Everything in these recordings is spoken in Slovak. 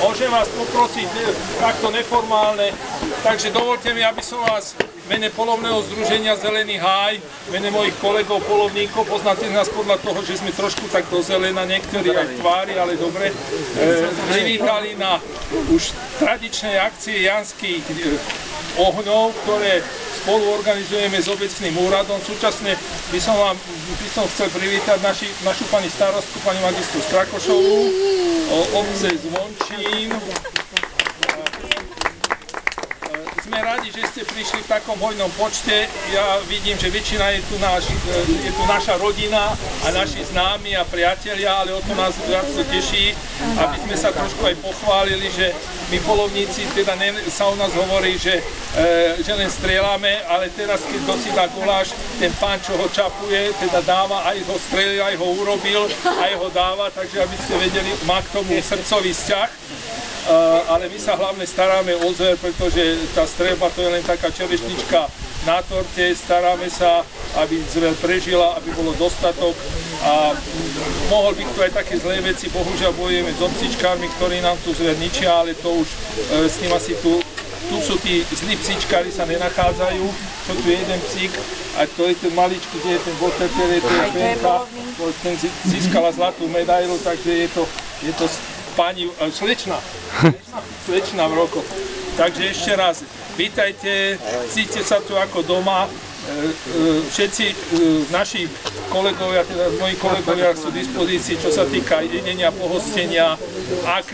Môžem vás poprosiť takto neformálne, takže dovolte mi, aby som vás v mene polovného združenia Zelený háj, v mene mojich kolegov polovníkov, poznáte nás podľa toho, že sme trošku tak do zelena, niektorí aj v tvári, ale dobre, privítali na už tradičnej akcie Janských ohňov, ktoré spolu organizujeme s obecným úradom. Súčasne by som chcel privítať našu pani starostku, pani magistru Strakošovú, obce Zvončín. Sme radi, že ste prišli v takom hojnom počte. Ja vidím, že väčšina je tu naša rodina a naši známi a priatelia, ale o to nás viac teší, aby sme sa trošku aj pochválili, že my polovníci, teda sa u nás hovorí, že len strieľame, ale teraz, keď kto si dá guláš, ten pán, čo ho čapuje, teda dáva, aj ho strelil, aj ho urobil, aj ho dáva, takže aby ste vedeli, má k tomu srdcový vzťah. Ale my sa hlavne staráme o zver, pretože tá streľba to je len taká čerešnička na torte, staráme sa, aby zver prežila, aby bolo dostatok a mohol by to aj také zlé veci, bohužiaľ bojujeme s obcičkármi, ktorí nám tu zver ničia, ale to už s ním asi tu sú tí zlí psíčkári, sa nenachádzajú, čo tu je jeden psík a to je ten maličký, kde je ten Boterter, ten získala zlatú medailu, takže je to pani slečna v rokoch. Takže ešte raz, vítajte, cítite sa tu ako doma. Všetci naši kolegovia, teda moji kolegovia sú v dispozícii, čo sa týka jedenia, pohostenia. Ak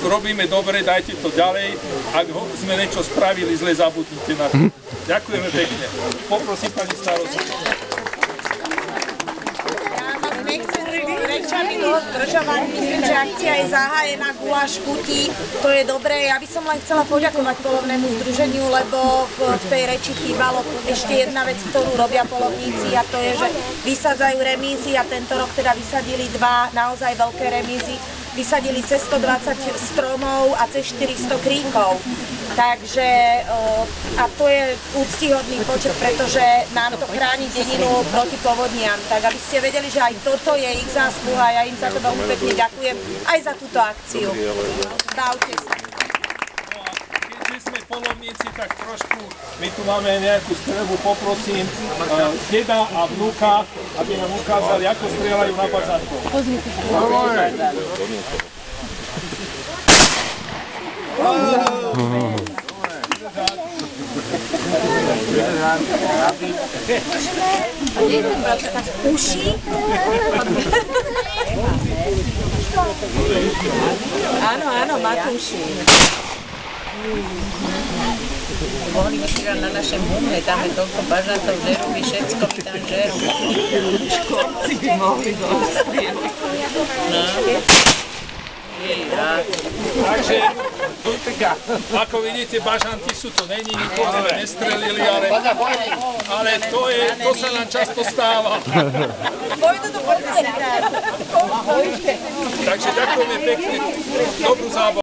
robíme dobre, dajte to ďalej. Ak sme niečo spravili zle, zabudnite na to. Ďakujeme pekne. Poprosím pani starostku. Rečami dlho zdržovať, myslím, že akcia je zahájená, guláš chutí, to je dobré. Ja by som len chcela poďakovať polovnému združeniu, lebo v tej reči chýbalo ešte jedna vec, ktorú robia polovníci, a to je, že vysadzajú remízy a tento rok teda vysadili dva naozaj veľké remízy. Vysadili cez 120 stromov a cez 400 kríkov. Takže, a to je úctyhodný počet, pretože nám to chráni dedinu proti povodniam. Tak aby ste vedeli, že aj toto je ich zásluha a ja im za to veľmi pekne ďakujem aj za túto akciu. Bavte sa. Keďže sme polovníci, tak trošku, my tu máme nejakú streľbu, poprosím deda a vnúka, aby nám ukázali, ako strieľajú na bažantko. Pozrite sa. Uši? Áno, má uši. Mohli by si na našem humne, tam je toľko bažantov, žerú by všetko, by tam žerú. Školci by mohli dostrieľať. Takže, ako vidíte, bažanty sú to, není, nikoho sme nestrelili, ale to sa nám často stáva. Takže ďakujeme pekne, dobrú zábavu.